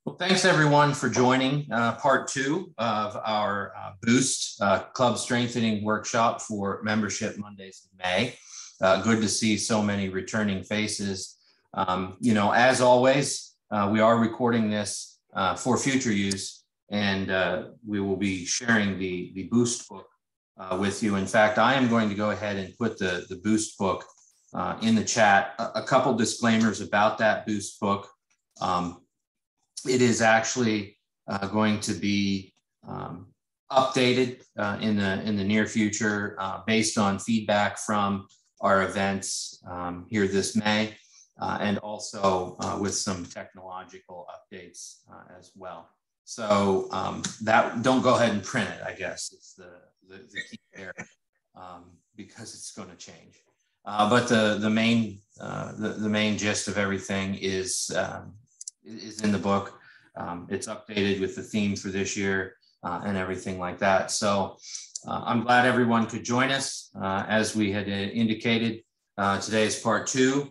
Well, thanks everyone for joining part two of our Boost Club Strengthening Workshop for Membership Mondays in May. Good to see so many returning faces. As always, we are recording this for future use, and we will be sharing the Boost book with you. In fact, I am going to go ahead and put the Boost book in the chat. A couple disclaimers about that Boost book. It is actually going to be updated in the near future based on feedback from our events here this May, and also with some technological updates as well. So that don't go ahead and print it, I guess, is the key there, because it's going to change. But the main gist of everything is in the book. It's updated with the theme for this year and everything like that. So I'm glad everyone could join us. As we had indicated, today is part two,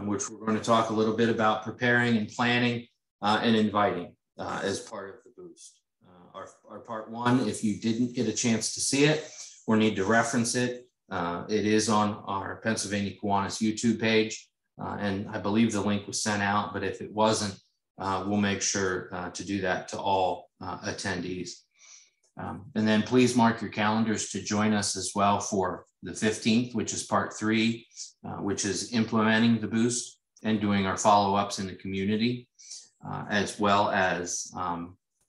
which we're going to talk a little bit about preparing and planning and inviting as part of the Boost. Our part one, if you didn't get a chance to see it or need to reference it, it is on our Pennsylvania Kiwanis YouTube page. And I believe the link was sent out, but if it wasn't, we'll make sure to do that to all attendees. And then please mark your calendars to join us as well for the 15th, which is part three, which is implementing the Boost and doing our follow-ups in the community, as well as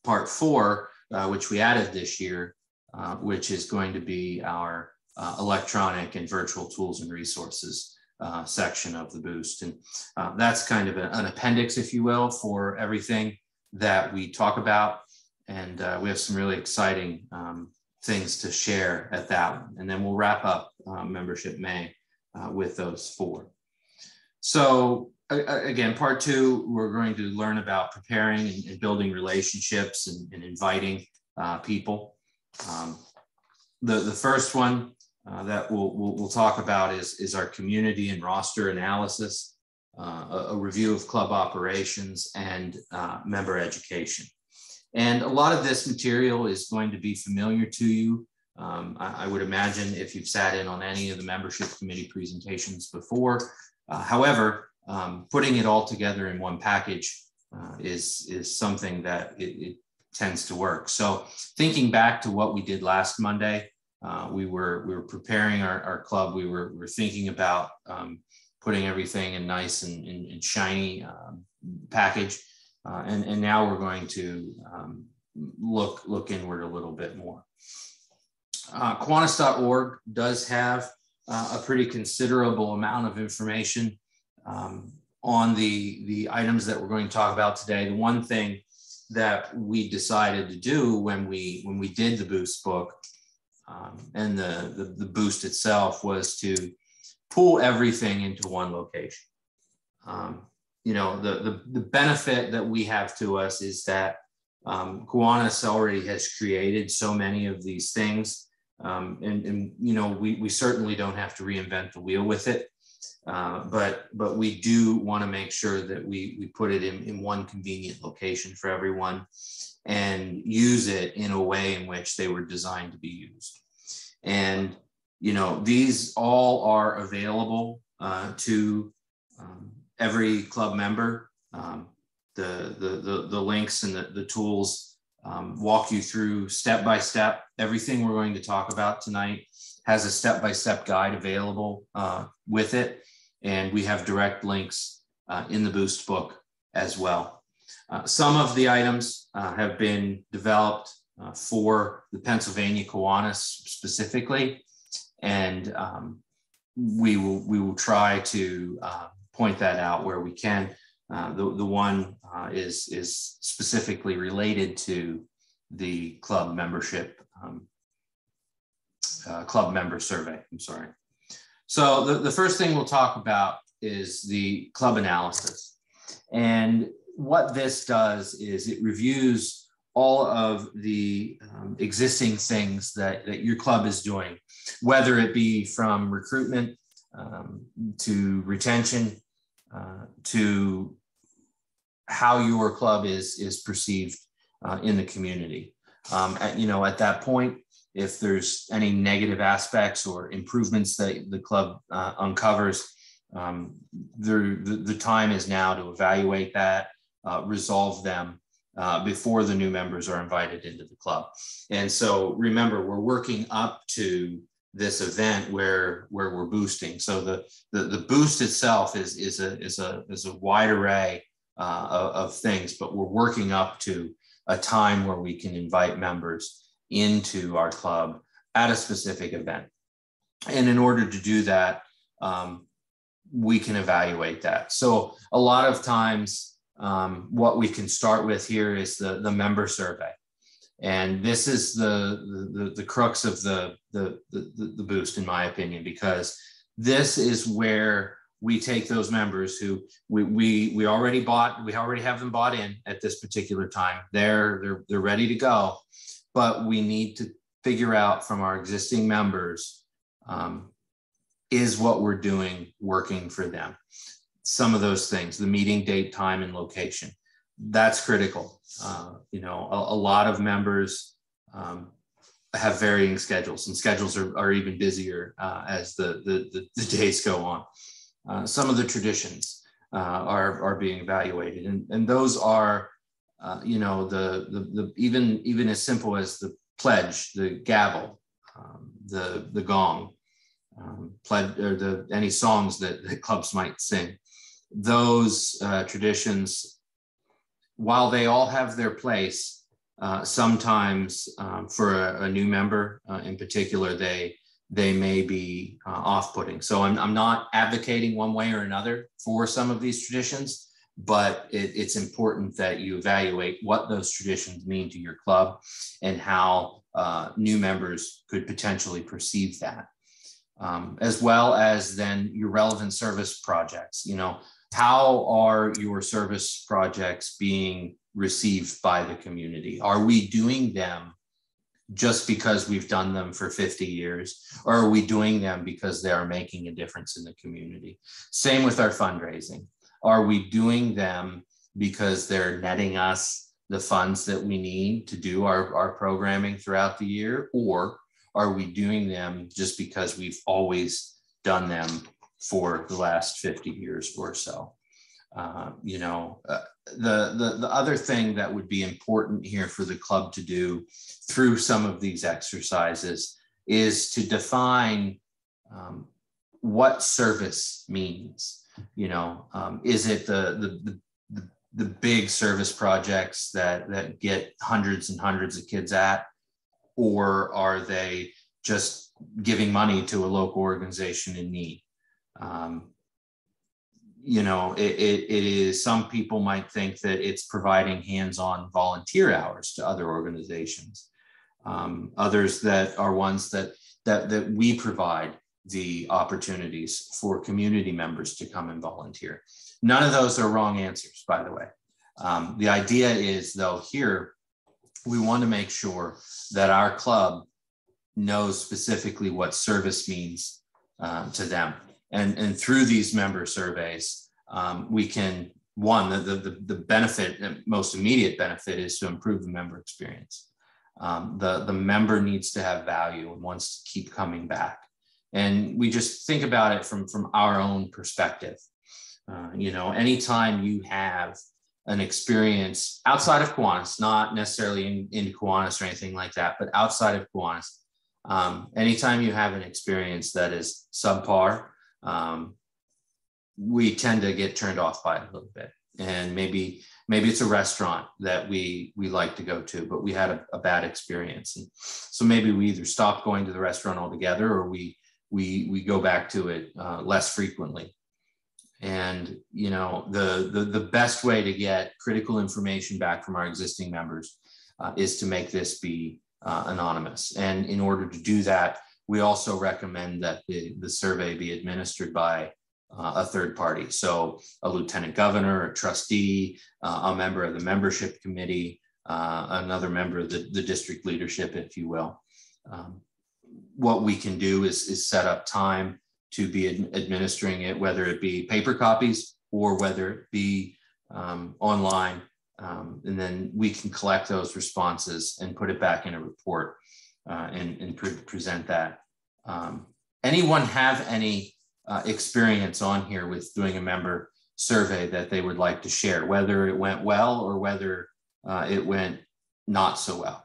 part four, which we added this year, which is going to be our electronic and virtual tools and resources section of the Boost. And that's kind of an appendix, if you will, for everything that we talk about. And we have some really exciting things to share at that one. And then we'll wrap up Membership May with those four. So again, part two, we're going to learn about preparing and building relationships and inviting people. The first one that we'll talk about is our community and roster analysis, a review of club operations, and member education. And a lot of this material is going to be familiar to you. I would imagine if you've sat in on any of the membership committee presentations before. However, putting it all together in one package is something that it tends to work. So thinking back to what we did last Monday, we were preparing our club. We were thinking about putting everything in nice and shiny package, and now we're going to look inward a little bit more. Kiwanis.org does have a pretty considerable amount of information on the items that we're going to talk about today. The one thing that we decided to do when we did the Boost book and the Boost itself was to pull everything into one location. The benefit that we have to us is that Kiwanis already has created so many of these things, and we certainly don't have to reinvent the wheel with it, but we do want to make sure that we put it in one convenient location for everyone and use it in a way in which they were designed to be used. And, these all are available to every club member. The links and the tools walk you through step by step. Everything we're going to talk about tonight has a step-by-step guide available with it. And we have direct links in the Boost book as well. Some of the items have been developed for the Pennsylvania Kiwanis specifically, and we will try to point that out where we can. The one is specifically related to the club membership, club member survey. I'm sorry. So the first thing we'll talk about is the club analysis. And what this does is it reviews all of the existing things that your club is doing, whether it be from recruitment to retention, to how your club is perceived in the community. At that point, if there's any negative aspects or improvements that the club uncovers, the time is now to evaluate that, resolve them before the new members are invited into the club. And so remember, we're working up to this event where we're boosting. So the boost itself is a wide array of things, but we're working up to a time where we can invite members into our club at a specific event. And in order to do that, we can evaluate that. So a lot of times, what we can start with here is the member survey. And this is the crux of the boost, in my opinion, because this is where we take those members who we already have them bought in at this particular time. They're ready to go, but we need to figure out from our existing members, is what we're doing working for them? Some of those things, the meeting date, time, and location, that's critical. A lot of members have varying schedules, and schedules are even busier as the days go on. Some of the traditions are being evaluated, and those are, even as simple as the pledge, the gavel, the gong, pledge, or any songs that the clubs might sing. Those traditions, while they all have their place, sometimes for a new member in particular, they may be off-putting. So I'm not advocating one way or another for some of these traditions, but it's important that you evaluate what those traditions mean to your club and how new members could potentially perceive that. As well as then your relevant service projects. How are your service projects being received by the community? Are we doing them just because we've done them for 50 years, or are we doing them because they are making a difference in the community? Same with our fundraising. Are we doing them because they're netting us the funds that we need to do our programming throughout the year, or are we doing them just because we've always done them for the last 50 years or so? The other thing that would be important here for the club to do through some of these exercises is to define what service means. Is it the big service projects that get hundreds and hundreds of kids at, or are they just giving money to a local organization in need? It is, some people might think that it's providing hands-on volunteer hours to other organizations. Others that are ones that we provide the opportunities for community members to come and volunteer. None of those are wrong answers, by the way. The idea is, though, here, we want to make sure that our club knows specifically what service means to them. And through these member surveys, we can, the benefit, the most immediate benefit is to improve the member experience. The member needs to have value and wants to keep coming back. And we just think about it from our own perspective. Anytime you have an experience outside of Kiwanis, not necessarily in Kiwanis or anything like that, but outside of Kiwanis, anytime you have an experience that is subpar, we tend to get turned off by it a little bit. And maybe it's a restaurant that we like to go to, but we had a bad experience. And so maybe we either stop going to the restaurant altogether, or we go back to it less frequently. And the best way to get critical information back from our existing members is to make this be anonymous. And in order to do that, we also recommend that the survey be administered by a third party. So a lieutenant governor, a trustee, a member of the membership committee, another member of the district leadership, if you will. What we can do is set up time to be administering it, whether it be paper copies or whether it be online, and then we can collect those responses and put it back in a report and present that. Anyone have any experience on here with doing a member survey that they would like to share, whether it went well or whether it went not so well?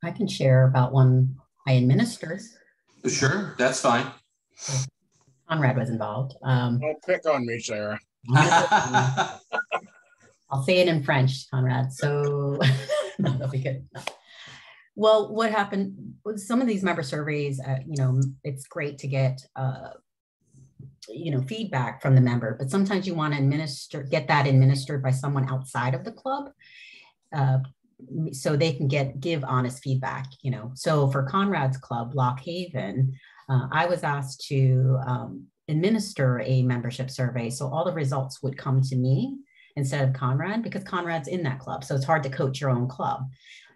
I can share about one I administered. Sure, that's fine. Conrad was involved. Don't pick on me, Sarah. I'll say it in French, Conrad. So no, that'll be good. No. Well, what happened with some of these member surveys, it's great to get, feedback from the member, but sometimes you want to get that administered by someone outside of the club. So they can give honest feedback, So for Conrad's club, Lock Haven, I was asked to administer a membership survey. So all the results would come to me instead of Conrad, because Conrad's in that club. So it's hard to coach your own club.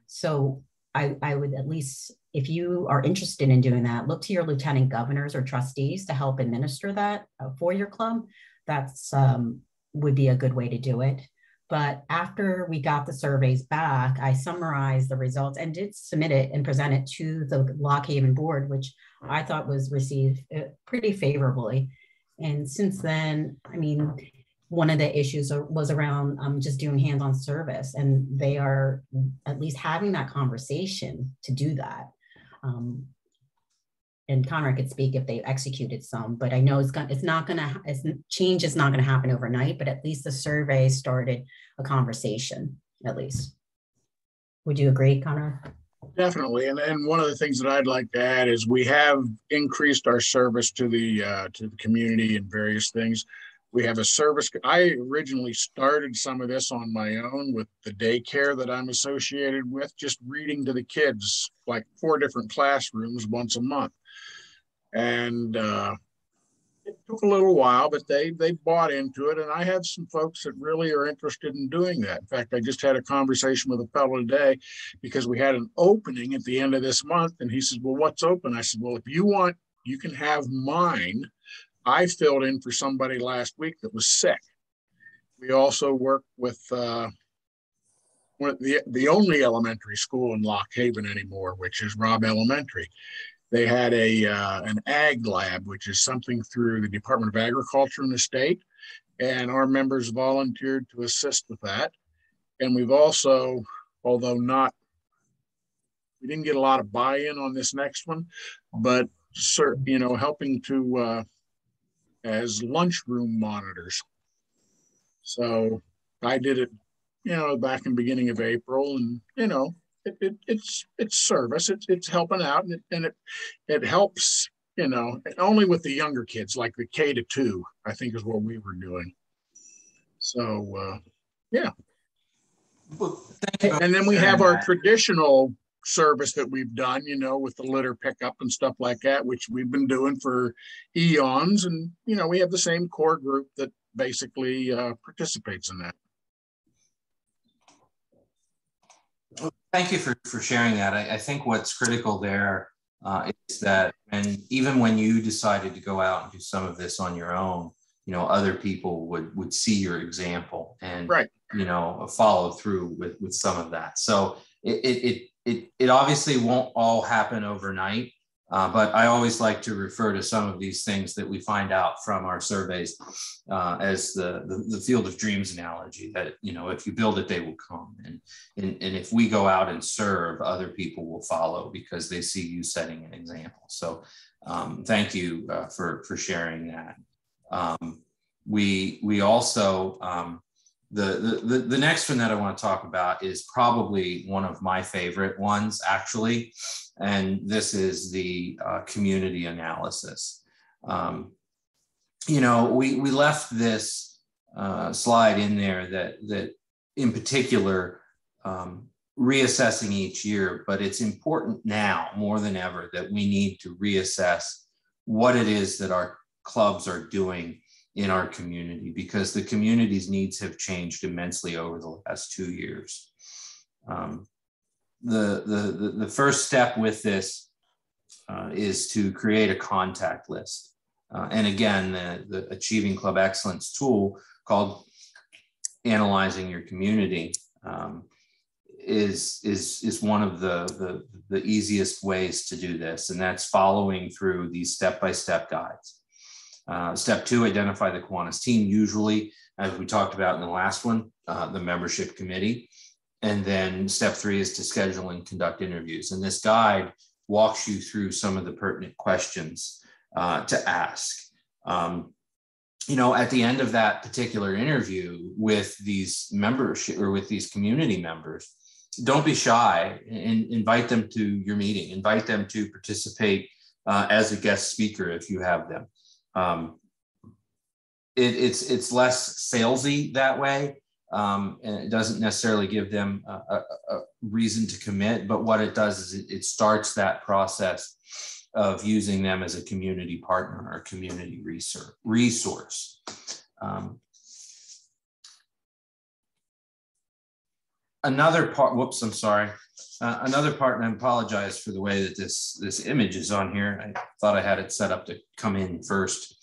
So I would, at least, if you are interested in doing that, look to your lieutenant governors or trustees to help administer that for your club. That's would be a good way to do it. But after we got the surveys back, I summarized the results and did submit it and present it to the Lock Haven board, which I thought was received pretty favorably. And since then, one of the issues was around just doing hands-on service, and they are at least having that conversation to do that. And Conrad could speak if they executed some, but I know change is not gonna happen overnight, but at least the survey started a conversation, at least. Would you agree, Conrad? Definitely, and one of the things that I'd like to add is we have increased our service to the community and various things. We have a service. I originally started some of this on my own with the daycare that I'm associated with, just reading to the kids, like 4 different classrooms once a month. And it took a little while, but they bought into it. And I have some folks that really are interested in doing that. In fact, I just had a conversation with a fellow today because we had an opening at the end of this month. And he says, well, what's open? I said, well, if you want, you can have mine. I filled in for somebody last week that was sick. We also work with the only elementary school in Lock Haven anymore, which is Robb Elementary. They had an ag lab, which is something through the Department of Agriculture in the state, and our members volunteered to assist with that. And we've also, although we didn't get a lot of buy-in on this next one, but helping to as lunchroom monitors. So I did it, back in the beginning of April, and it's service. It's helping out, and it helps. Only with the younger kids, like the K-2, I think is what we were doing. So yeah. Well, and then we have our traditional service that we've done, with the litter pickup and stuff like that, which we've been doing for eons. And, we have the same core group that basically participates in that. Well, thank you for sharing that. I think what's critical there is that, and even when you decided to go out and do some of this on your own, other people would see your example and, right. Follow through with some of that. So it obviously won't all happen overnight, but I always like to refer to some of these things that we find out from our surveys as the field of dreams analogy, that, if you build it, they will come. And if we go out and serve, other people will follow because they see you setting an example. So thank you for sharing that. We also, the next one that I want to talk about is probably one of my favorite ones, actually, and this is the community analysis. We left this slide in there that in particular, reassessing each year, but it's important now more than ever that we need to reassess what it is that our clubs are doing in our community, because the community's needs have changed immensely over the last 2 years. the first step with this is to create a contact list. And again, the Achieving Club Excellence tool called Analyzing Your Community is one of the easiest ways to do this. And that's following through these step-by-step guides. Step 2, identify the Kiwanis team. Usually, as we talked about in the last one, the membership committee. And then step 3 is to schedule and conduct interviews. And this guide walks you through some of the pertinent questions to ask. At the end of that particular interview with these membership or with these community members, don't be shy and invite them to your meeting. Invite them to participate as a guest speaker if you have them. It's less salesy that way. And it doesn't necessarily give them a reason to commit, but what it does is it starts that process of using them as a community partner or community resource. Another part, whoops, I'm sorry. Another part, and I apologize for the way that this image is on here. I thought I had it set up to come in first.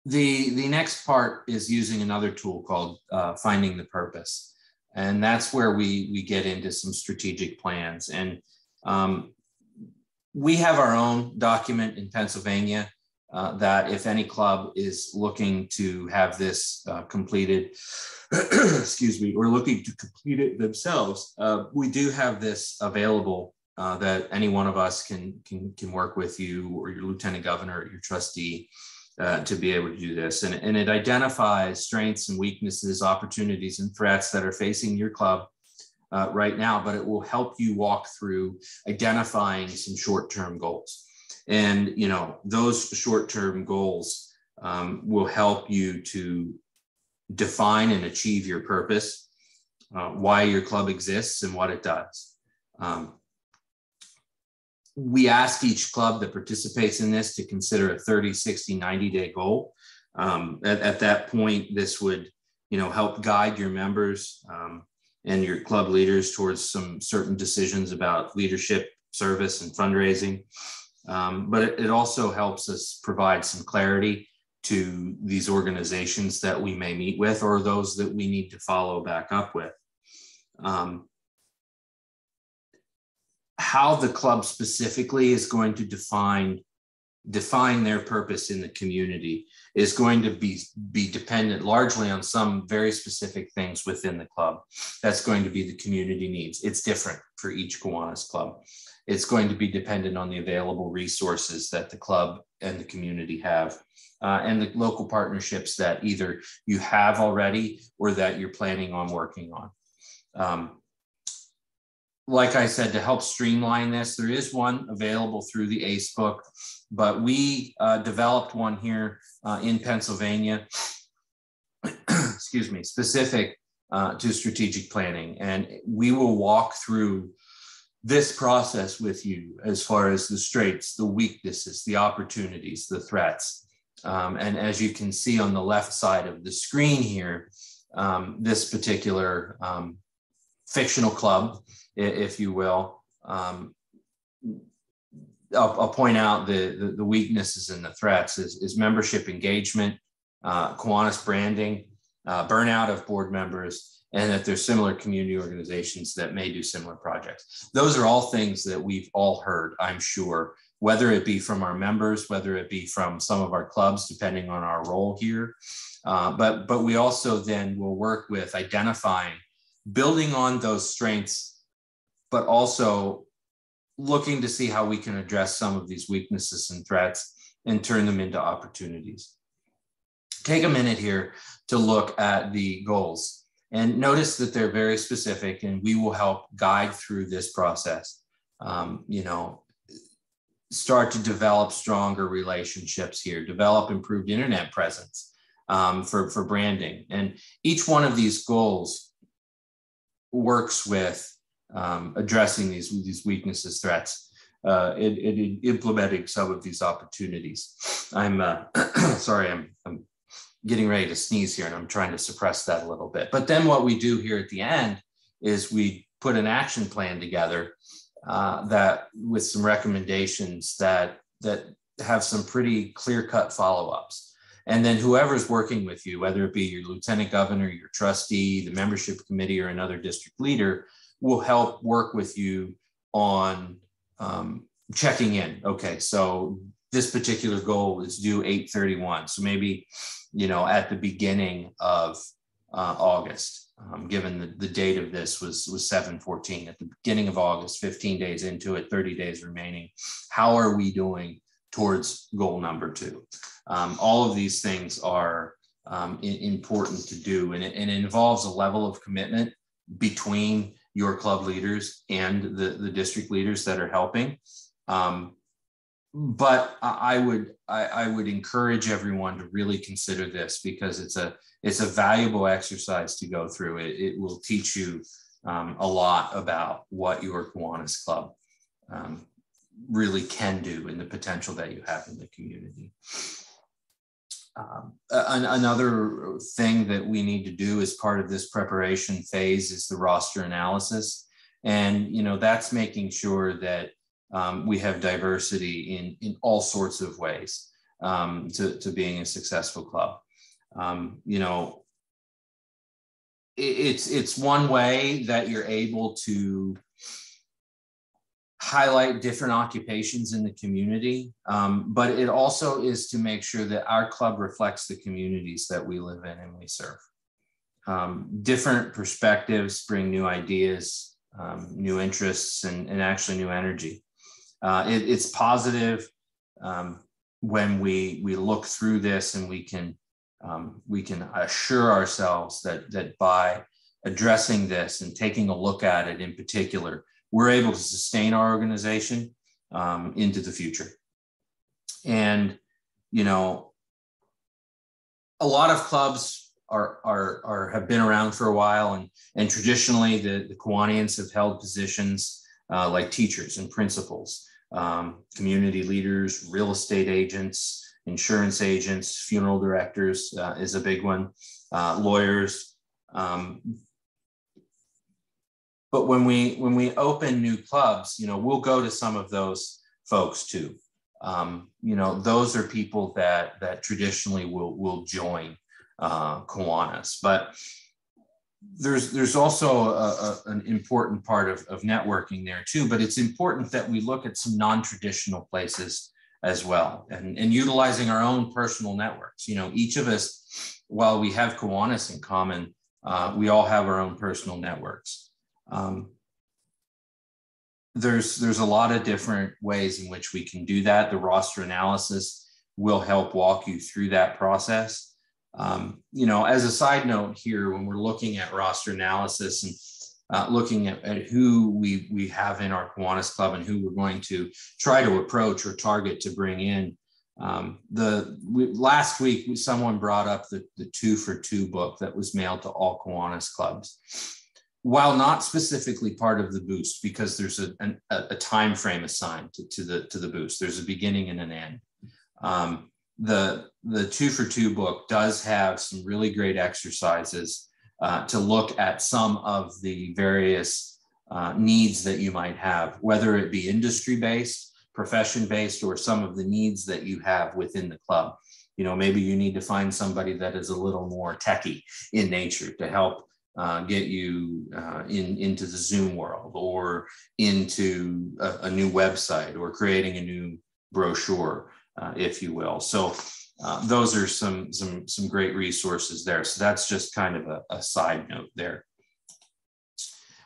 The next part is using another tool called Finding the Purpose. And that's where we get into some strategic plans. And we have our own document in Pennsylvania that if any club is looking to have this completed, excuse me, or looking to complete it themselves, we do have this available that any one of us can work with you or your lieutenant governor or your trustee to be able to do this. And it identifies strengths and weaknesses, opportunities and threats that are facing your club right now, but it will help you walk through identifying some short-term goals. And, those short-term goals will help you to define and achieve your purpose, why your club exists and what it does. We ask each club that participates in this to consider a 30, 60, 90-day goal. At that point, this would, help guide your members and your club leaders towards some certain decisions about leadership, service, and fundraising. But it also helps us provide some clarity to these organizations that we may meet with or those that we need to follow back up with. How the club specifically is going to define their purpose in the community is going to be dependent largely on some very specific things within the club. That's going to be the community needs. It's different for each Kiwanis club. It's going to be dependent on the available resources that the club and the community have, and the local partnerships that either you have already or that you're planning on working on. Like I said, to help streamline this, there is one available through the ACE book, but we developed one here in Pennsylvania, excuse me, specific to strategic planning. And we will walk through this process with you as far as the strengths, the weaknesses, the opportunities, the threats. And as you can see on the left side of the screen here, this particular fictional club, if you will, I'll point out the weaknesses and the threats is membership engagement, Kiwanis branding, burnout of board members, and that there's similar community organizations that may do similar projects. Those are all things that we've all heard, I'm sure, whether it be from our members, whether it be from some of our clubs, depending on our role here. But we also then will work with identifying, building on those strengths, but also looking to see how we can address some of these weaknesses and threats and turn them into opportunities. Take a minute here to look at the goals and notice that they're very specific, and we will help guide through this process. Start to develop stronger relationships here, develop improved internet presence for branding. And each one of these goals works with addressing these weaknesses, threats, and implementing some of these opportunities. I'm sorry, I'm getting ready to sneeze here and I'm trying to suppress that a little bit. But then what we do here at the end is we put an action plan together that with some recommendations that have some pretty clear-cut follow-ups. And then whoever's working with you, whether it be your lieutenant governor, your trustee, the membership committee, or another district leader, will help work with you on checking in. Okay, so this particular goal is due 8/31. So maybe, at the beginning of August, given the date of this was 7/14, at the beginning of August, 15 days into it, 30 days remaining, how are we doing towards goal number 2? All of these things are important to do, and it involves a level of commitment between your club leaders and the district leaders that are helping. But I would encourage everyone to really consider this, because it's a valuable exercise to go through. It will teach you a lot about what your Kiwanis Club really can do and the potential that you have in the community. Another thing that we need to do as part of this preparation phase is the roster analysis. And, that's making sure that we have diversity in all sorts of ways to being a successful club. It's one way that you're able to highlight different occupations in the community, but it also is to make sure that our club reflects the communities that we live in and we serve. Different perspectives bring new ideas, new interests, and actually new energy. It's positive when we look through this and we can assure ourselves that by addressing this and taking a look at it in particular, we're able to sustain our organization into the future. And, a lot of clubs have been around for a while, and traditionally the Kiwanians have held positions like teachers and principals, community leaders, real estate agents, insurance agents, funeral directors is a big one, lawyers. But when we open new clubs, we'll go to some of those folks too. Those are people that traditionally will join Kiwanis. But there's also an important part of networking there too. But it's important that we look at some non-traditional places as well, and utilizing our own personal networks. Each of us, while we have Kiwanis in common, we all have our own personal networks. There's a lot of different ways in which we can do that. The roster analysis will help walk you through that process. As a side note here, when we're looking at roster analysis and looking at who we have in our Kiwanis Club and who we're going to try to approach or target to bring in, last week someone brought up the 2 for 2 book that was mailed to all Kiwanis clubs. While not specifically part of the boost, because there's a time frame assigned to the boost, there's a beginning and an end. The 2 for 2 book does have some really great exercises to look at some of the various needs that you might have, whether it be industry-based, profession-based, or some of the needs that you have within the club. Maybe you need to find somebody that is a little more techie in nature to help get you into the Zoom world, or into a new website, or creating a new brochure, if you will. So those are some great resources there. So that's just kind of a side note there.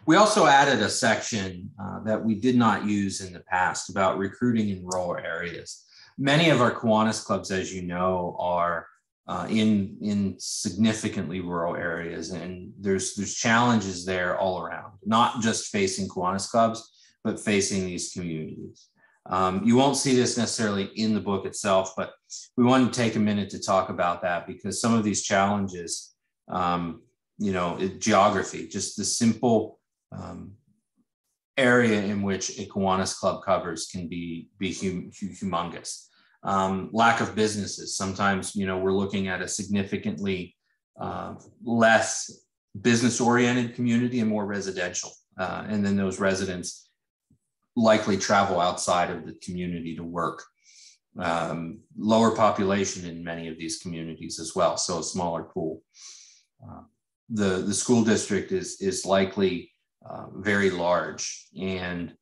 We also added a section that we did not use in the past about recruiting in rural areas. Many of our Kiwanis clubs, as you know, are in significantly rural areas, and there's challenges there all around, not just facing Kiwanis clubs, but facing these communities. You won't see this necessarily in the book itself, but we want to take a minute to talk about that, because some of these challenges, geography, just the simple area in which a Kiwanis club covers can be humongous. Lack of businesses. Sometimes, we're looking at a significantly less business-oriented community and more residential. And then those residents likely travel outside of the community to work. Lower population in many of these communities as well, so a smaller pool. The school district is likely very large and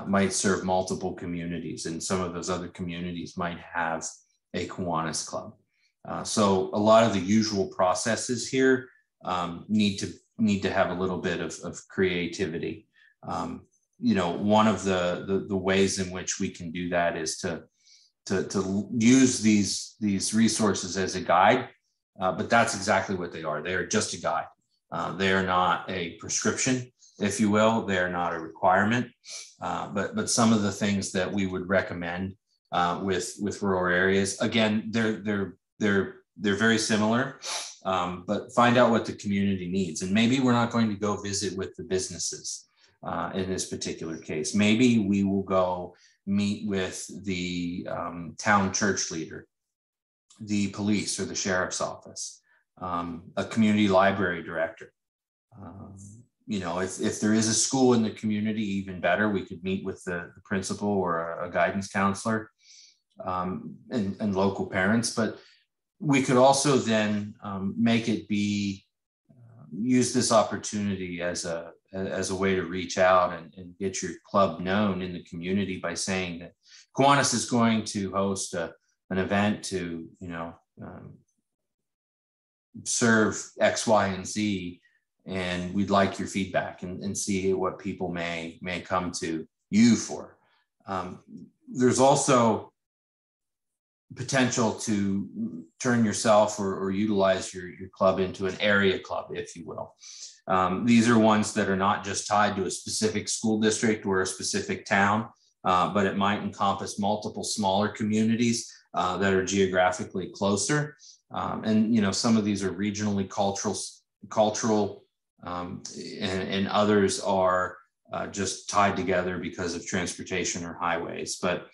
might serve multiple communities, and some of those other communities might have a Kiwanis club. So a lot of the usual processes here need to have a little bit of creativity. One of the ways in which we can do that is to use these resources as a guide, but that's exactly what they are. They are just a guide. They are not a prescription, if you will. They are not a requirement, but some of the things that we would recommend with rural areas. Again, they're very similar, but find out what the community needs. And maybe we're not going to go visit with the businesses in this particular case. Maybe we will go meet with the town church leader, the police or the sheriff's office, a community library director. If there is a school in the community, even better, we could meet with the principal or a guidance counselor and local parents. But we could also then make it be, use this opportunity as a way to reach out and get your club known in the community by saying that Kiwanis is going to host an event to, serve X, Y, and Z, and we'd like your feedback and see what people may come to you for. There's also potential to turn yourself or utilize your club into an area club, if you will. These are ones that are not just tied to a specific school district or a specific town, but it might encompass multiple smaller communities that are geographically closer. And some of these are regionally cultural, and others are just tied together because of transportation or highways. But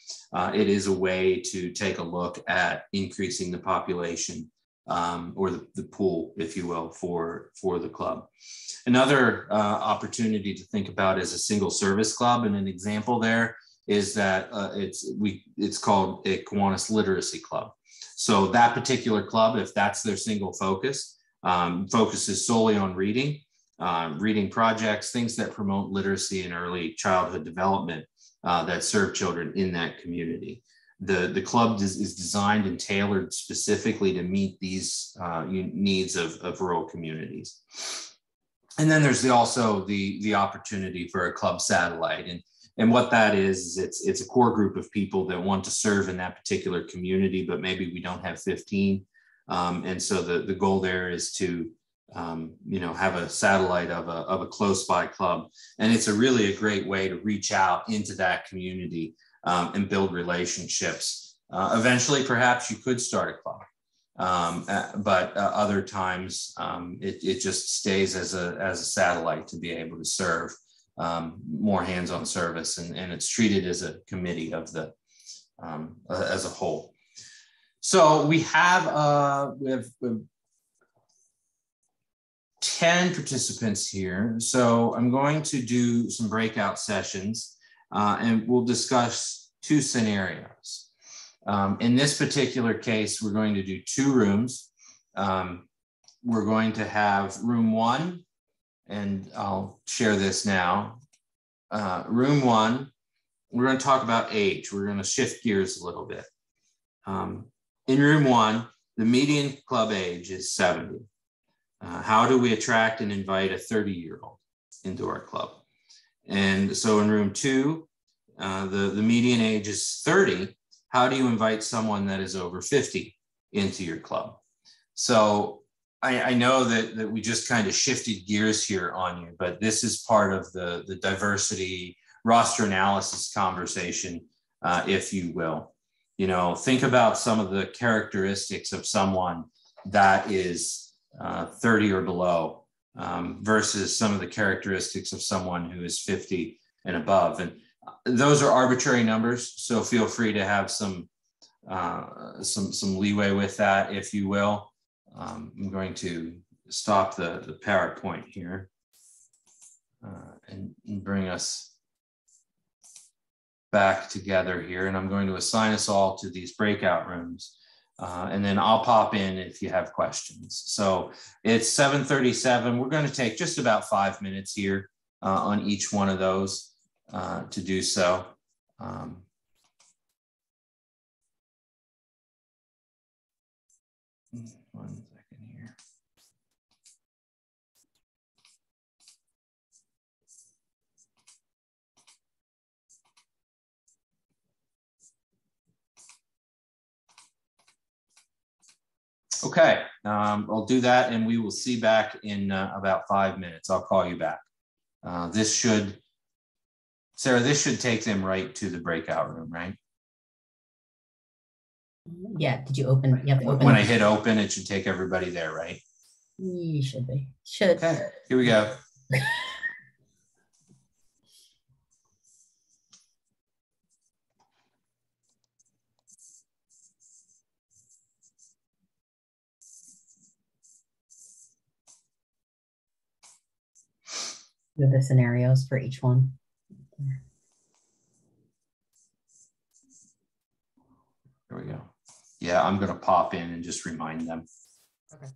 it is a way to take a look at increasing the population or the pool, if you will, for the club. Another opportunity to think about is a single service club, and an example there is that it's called a Kiwanis Literacy Club. So that particular club, if that's their single focus, focuses solely on reading projects, things that promote literacy and early childhood development that serve children in that community. The club is designed and tailored specifically to meet these needs of rural communities. And then there's also the opportunity for a club satellite. And what that is it's a core group of people that want to serve in that particular community, but maybe we don't have 15. And so the goal there is to have a satellite of a close by club. And it's really a great way to reach out into that community and build relationships. Eventually, perhaps you could start a club, but other times it just stays as a satellite to be able to serve more hands-on service, and it's treated as a committee of the as a whole. So we have 10 participants here. So I'm going to do some breakout sessions and we'll discuss two scenarios. In this particular case, we're going to do 2 rooms. We're going to have room 1, and I'll share this now. Room 1, we're going to talk about age. We're going to shift gears a little bit. In room 1, the median club age is 70. How do we attract and invite a 30-year-old into our club? And so in room 2, the median age is 30. How do you invite someone that is over 50 into your club? So I know that we just kind of shifted gears here on you, but this is part of the diversity roster analysis conversation, if you will. Think about some of the characteristics of someone that is 30 or below versus some of the characteristics of someone who is 50 and above. And those are arbitrary numbers, so feel free to have some leeway with that, if you will. I'm going to stop the PowerPoint here. and bring us back together here. And I'm going to assign us all to these breakout rooms. And then I'll pop in if you have questions. So it's 7:37. We're going to take just about 5 minutes here on each one of those to do so. 1 second here. Okay, I'll do that and we will see back in about 5 minutes. I'll call you back. Sarah, this should take them right to the breakout room, right? Yeah, did you open? You have to open. When I hit open, it should take everybody there, right? You should be. Should. Okay, here we go. The scenarios for each one. There we go. Yeah, I'm going to pop in and just remind them. Okay.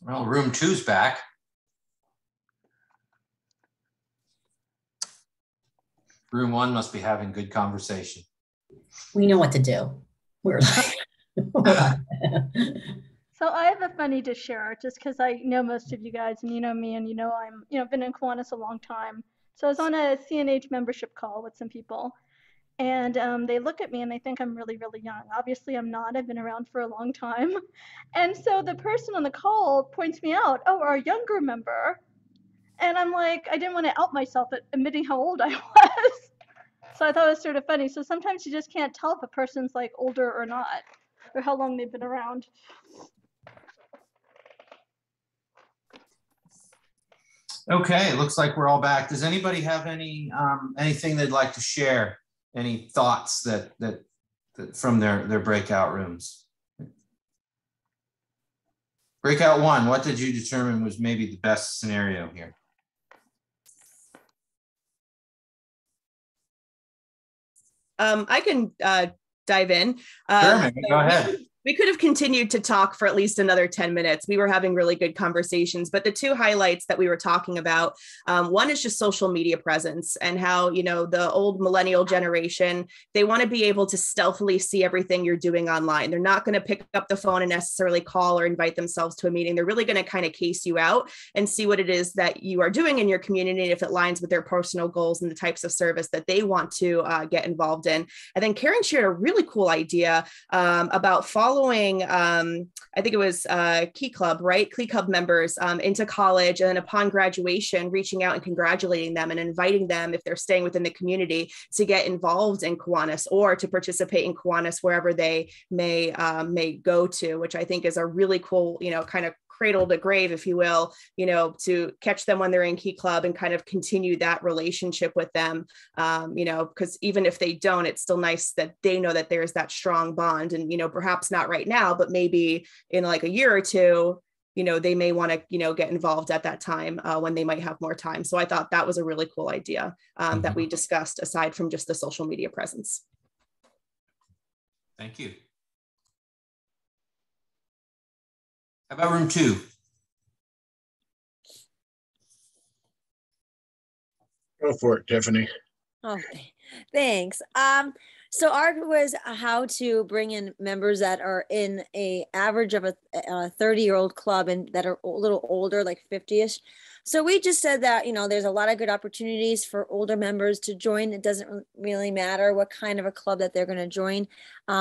Well, room 2's back. Room 1 must be having good conversation. We know what to do. We're So I have a funny to share, just because I know most of you guys, and you know me, and you know I'm, been in Kiwanis a long time. So I was on a CNH membership call with some people, and they look at me and they think I'm really, really young. Obviously, I'm not. I've been around for a long time. And so the person on the call points me out, oh, our younger member. And I'm like, I didn't want to out myself at admitting how old I was. So I thought it was sort of funny. So sometimes you just can't tell if a person's like older or not, or how long they've been around. Okay, it looks like we're all back. Does anybody have any anything they'd like to share? Any thoughts that from their breakout rooms? Breakout 1, what did you determine was maybe the best scenario here? I can dive in. Sure, go ahead. We could have continued to talk for at least another 10 minutes. We were having really good conversations, but the two highlights that we were talking about, one is just social media presence and how, the old millennial generation, they want to be able to stealthily see everything you're doing online. They're not going to pick up the phone and necessarily call or invite themselves to a meeting. They're really going to kind of case you out and see what it is that you are doing in your community, and if it aligns with their personal goals and the types of service that they want to get involved in. And then Karen shared a really cool idea about following, I think it was Key Club, right? Key Club members into college, and then upon graduation, reaching out and congratulating them and inviting them, if they're staying within the community, to get involved in Kiwanis or to participate in Kiwanis wherever they may go to, which I think is a really cool, kind of cradle to grave, if you will, to catch them when they're in Key Club and kind of continue that relationship with them, because even if they don't, it's still nice that they know that there's that strong bond. And, perhaps not right now, but maybe in like a year or two, they may want to, get involved at that time when they might have more time. So I thought that was a really cool idea that we discussed, aside from just the social media presence. Thank you. How about room 2? Go for it, Tiffany. Oh, thanks. So ours was how to bring in members that are in a average of a 30-year-old club and that are a little older, like 50-ish. So we just said that, there's a lot of good opportunities for older members to join. It doesn't really matter what kind of a club that they're going to join.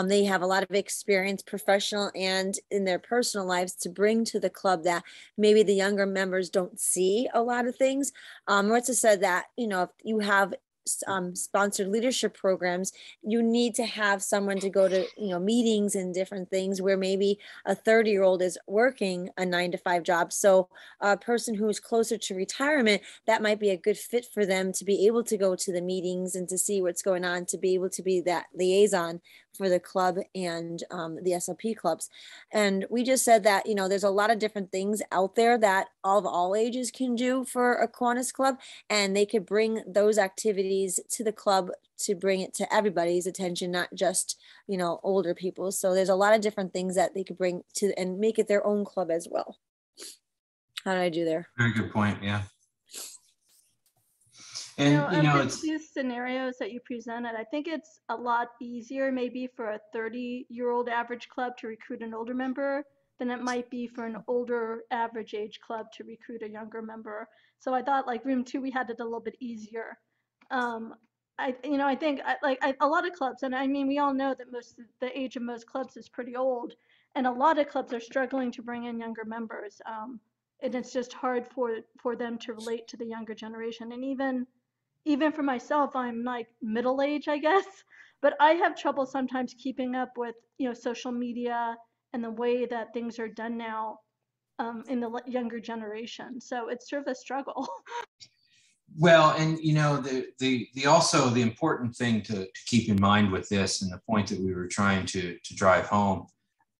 They have a lot of experience, professional and in their personal lives, to bring to the club that maybe the younger members don't see a lot of things. Marissa said that, if you have sponsored leadership programs, you need to have someone to go to, meetings and different things where maybe a 30-year-old is working a 9-to-5 job. So a person who's closer to retirement, that might be a good fit for them to be able to go to the meetings and to see what's going on, to be able to be that liaison for the club and the SLP clubs. And we just said that, there's a lot of different things out there that all ages can do for a Kiwanis club, and they could bring those activities to the club to bring it to everybody's attention, not just, older people. So there's a lot of different things that they could bring to and make it their own club as well. How did I do there? Very good point. Yeah. And it's these scenarios that you presented, I think it's a lot easier maybe for a 30-year-old average club to recruit an older member than it might be for an older average age club to recruit a younger member. So I thought like room 2, we had it a little bit easier. I think a lot of clubs, and I mean, we all know that the age of most clubs is pretty old, and a lot of clubs are struggling to bring in younger members. And it's just hard for them to relate to the younger generation. And even for myself, I'm like middle age, I guess, but I have trouble sometimes keeping up with, social media and the way that things are done now in the younger generation. So it's sort of a struggle. Well, and also the important thing to keep in mind with this, and the point that we were trying to drive home,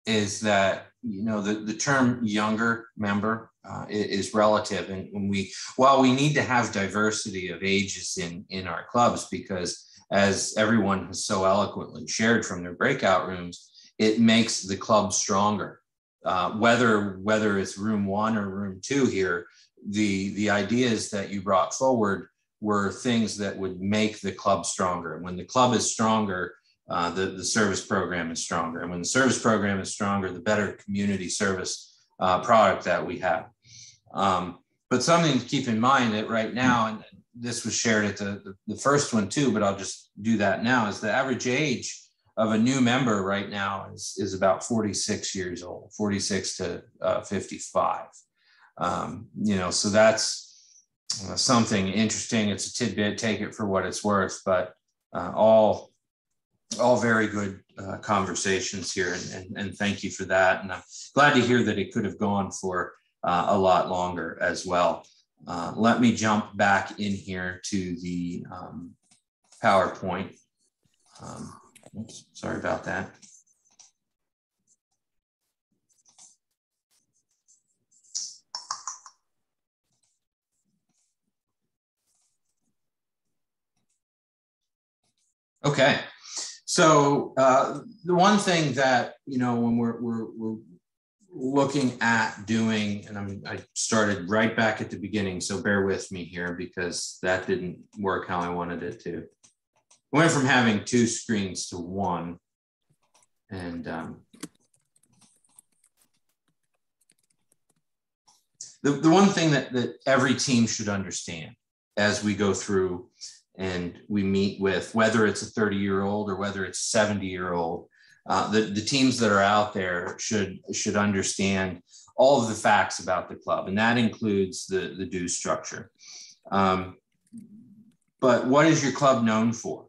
is that the term younger member is relative, and while we need to have diversity of ages in our clubs, because as everyone has so eloquently shared from their breakout rooms, it makes the club stronger. whether it's room 1 or room 2 here, the ideas that you brought forward were things that would make the club stronger. And when the club is stronger, the service program is stronger. And when the service program is stronger, the better community service product that we have. But something to keep in mind that right now, and this was shared at the first one too, but I'll just do that now, is the average age of a new member right now is about 46 years old, 46 to 55. So that's something interesting. It's a tidbit, take it for what it's worth, but all very good conversations here. And thank you for that. And I'm glad to hear that it could have gone for a lot longer as well. Let me jump back in here to the PowerPoint. Oops, sorry about that. Okay, so the one thing that, when we're looking at doing, and I started right back at the beginning, so bear with me here because that didn't work how I wanted it to. I went from having 2 screens to 1, and the one thing that every team should understand as we go through and we meet with, whether it's a 30-year-old or whether it's a 70-year-old, the teams that are out there should understand all of the facts about the club, and that includes the due structure. But what is your club known for?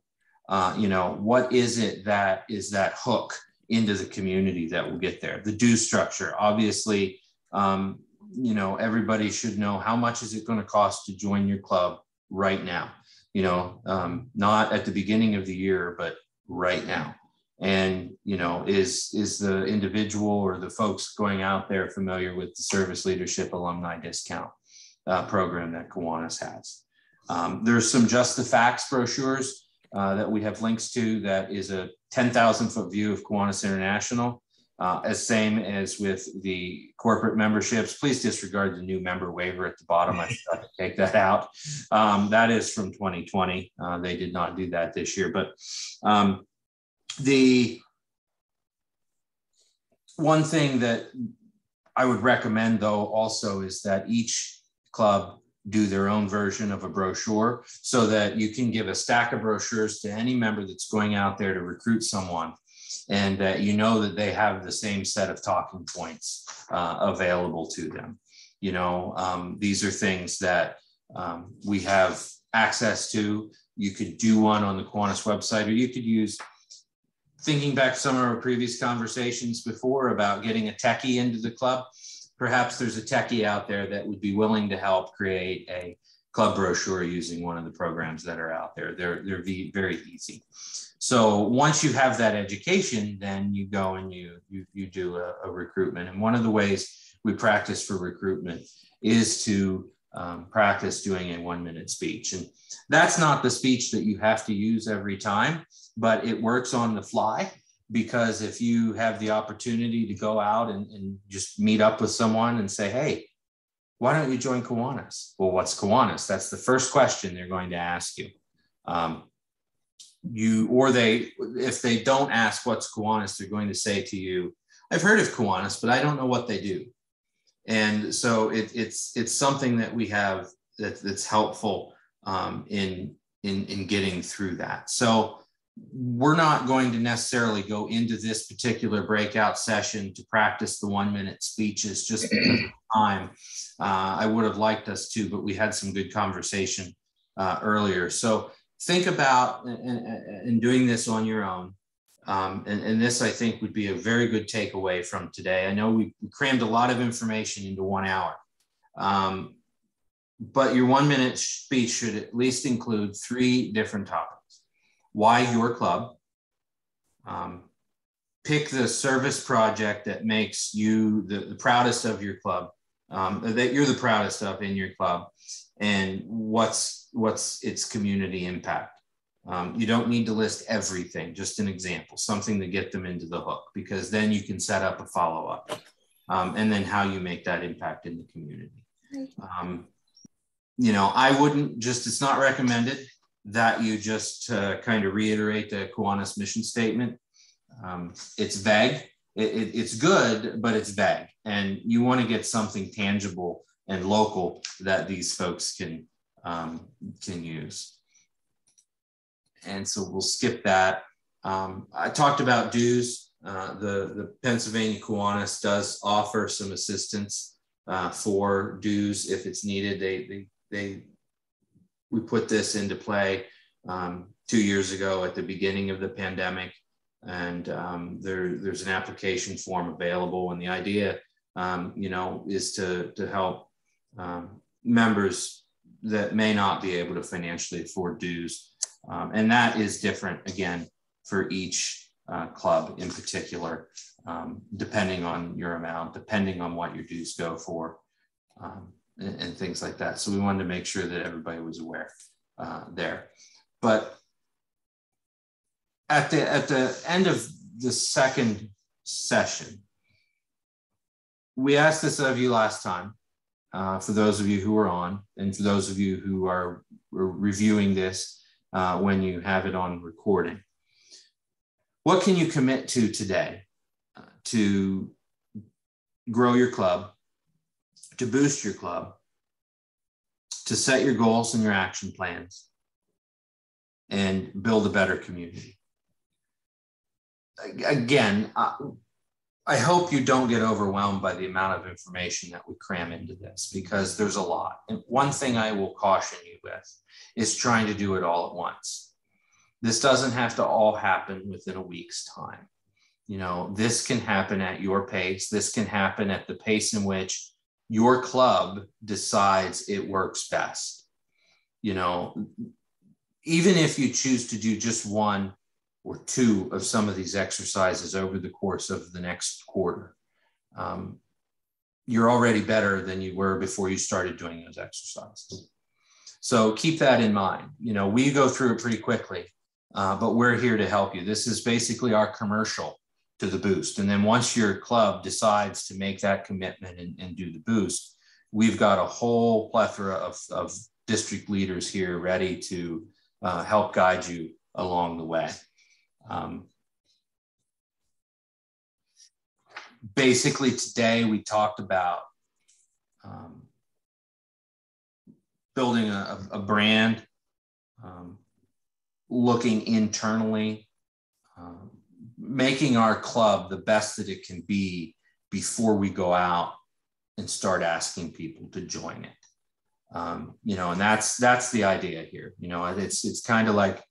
What is it that is that hook into the community that will get there? The due structure, obviously, everybody should know how much is it going to cost to join your club right now, not at the beginning of the year, but right now. And, is the individual or the folks going out there familiar with the Service Leadership Alumni Discount program that Kiwanis has? There's some Just the Facts brochures that we have links to. That is a 10,000-foot view of Kiwanis International, as same as with the corporate memberships. Please disregard the new member waiver at the bottom. I forgot to take that out. That is from 2020. They did not do that this year. But the one thing that I would recommend, though, also is that each club do their own version of a brochure so that you can give a stack of brochures to any member that's going out there to recruit someone, and that that they have the same set of talking points available to them. These are things that we have access to. You could do one on the Kiwanis website, or you could use, thinking back to some of our previous conversations before about getting a techie into the club. Perhaps there's a techie out there that would be willing to help create a club brochure using one of the programs that are out there. They're very easy. So once you have that education, then you go and you do a recruitment. And one of the ways we practice for recruitment is to practice doing a 1-minute speech. And that's not the speech that you have to use every time, but it works on the fly. Because if you have the opportunity to go out and just meet up with someone and say, hey, why don't you join Kiwanis? Well, what's Kiwanis? That's the first question they're going to ask you. If they don't ask what's Kiwanis, they're going to say to you, I've heard of Kiwanis, but I don't know what they do. And so it's something that we have that's helpful in getting through that. So we're not going to necessarily go into this particular breakout session to practice the 1-minute speeches just because of time. I would have liked us to, but we had some good conversation earlier. So think about and doing this on your own. And this, I think, would be a very good takeaway from today. I know we crammed a lot of information into 1 hour, but your 1-minute speech should at least include 3 different topics. Why your club? Pick the service project that makes you the proudest of your club, that you're the proudest of in your club, and what's its community impact. You don't need to list everything, just an example, something to get them into the hook, because then you can set up a follow-up. and then how you make that impact in the community. You know, I wouldn't just, it's not recommended that you just kind of reiterate the Kiwanis mission statement. It's vague. It's good, but it's vague. And you want to get something tangible and local that these folks can use. And so we'll skip that. I talked about dues. The Pennsylvania Kiwanis does offer some assistance for dues if it's needed. We put this into play 2 years ago at the beginning of the pandemic, and there's an application form available. And the idea, you know, is to help members that may not be able to financially afford dues. And that is different, again, for each club in particular, depending on your amount, depending on what your dues go for, and things like that. So we wanted to make sure that everybody was aware there. But at the end of the second session, we asked this of you last time, for those of you who are on, and for those of you who are reviewing this when you have it on recording. What can you commit to today to grow your club, to boost your club, to set your goals and your action plans, and build a better community? Again, I hope you don't get overwhelmed by the amount of information that we cram into this, because there's a lot. And one thing I will caution you with is trying to do it all at once. This doesn't have to all happen within a week's time. You know, this can happen at your pace. This can happen at the pace in which your club decides it works best. You know, even if you choose to do just one or two of some of these exercises over the course of the next quarter, you're already better than you were before you started doing those exercises. So keep that in mind. You know, we go through it pretty quickly, but we're here to help you. This is basically our commercial to the boost. And then once your club decides to make that commitment and do the boost, we've got a whole plethora of district leaders here ready to help guide you along the way. Basically today we talked about building a brand, looking internally, making our club the best that it can be before we go out and start asking people to join it. You know, and that's the idea here. You know, it's kind of like,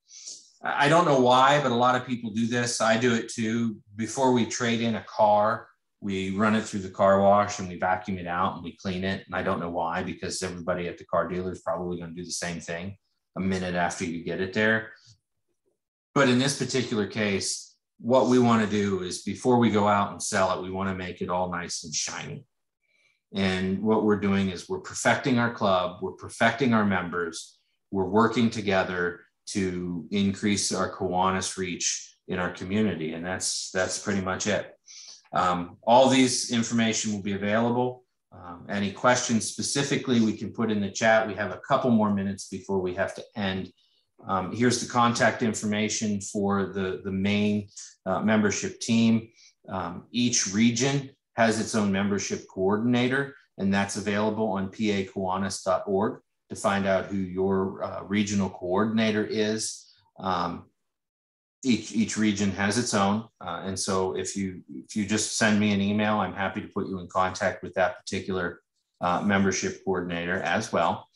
I don't know why, but a lot of people do this. I do it too. Before we trade in a car, we run it through the car wash and we vacuum it out and we clean it. And I don't know why, because everybody at the car dealer is probably going to do the same thing a minute after you get it there. But in this particular case, what we want to do is before we go out and sell it, we want to make it all nice and shiny. And what we're doing is we're perfecting our club, we're perfecting our members, we're working together to increase our Kiwanis reach in our community. And that's pretty much it. All these information will be available. Any questions specifically, we can put in the chat. We have a couple more minutes before we have to end. Here's the contact information for the main membership team. Each region has its own membership coordinator, and that's available on pakiwanis.org to find out who your regional coordinator is. Each region has its own. And so if you just send me an email, I'm happy to put you in contact with that particular membership coordinator as well.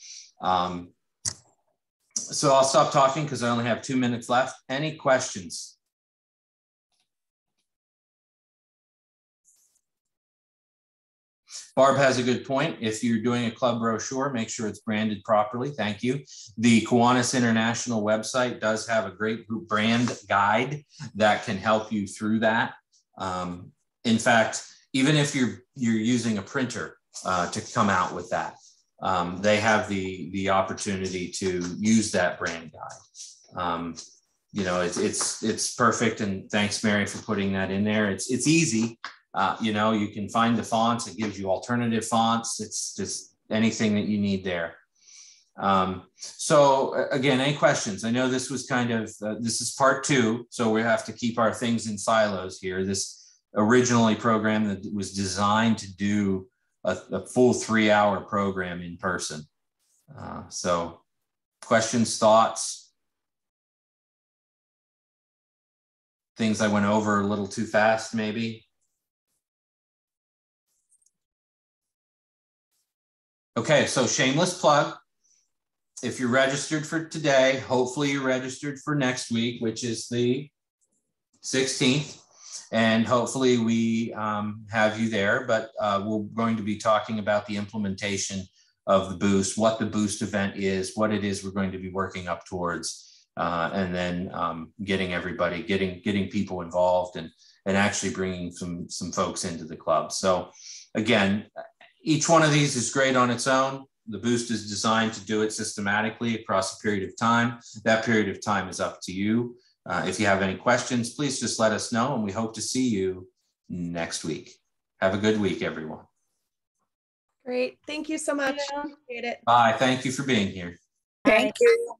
So I'll stop talking because I only have 2 minutes left. Any questions? Barb has a good point. If you're doing a club brochure, make sure it's branded properly. Thank you. The Kiwanis International website does have a great brand guide that can help you through that. In fact, even if you're using a printer to come out with that, they have the opportunity to use that brand guide. You know, it's perfect. And thanks, Mary, for putting that in there. It's easy. You know, you can find the fonts. It gives you alternative fonts. It's just anything that you need there. So again, any questions? I know this was kind of, this is part 2, so we have to keep our things in silos here. This originally program that was designed to do a full 3-hour program in person. So questions, thoughts, things I went over a little too fast, maybe? Okay, so shameless plug. If you're registered for today, hopefully you're registered for next week, which is the 16th. And hopefully we have you there, but we're going to be talking about the implementation of the Boost, what the Boost event is, what it is we're going to be working up towards, and then getting everybody, getting people involved and actually bringing some folks into the club. So again, each one of these is great on its own. The Boost is designed to do it systematically across a period of time. That period of time is up to you. If you have any questions, please just let us know, and we hope to see you next week. Have a good week, everyone. Great. Thank you so much. Yeah. Appreciate it. Bye. Thank you for being here. Thank you.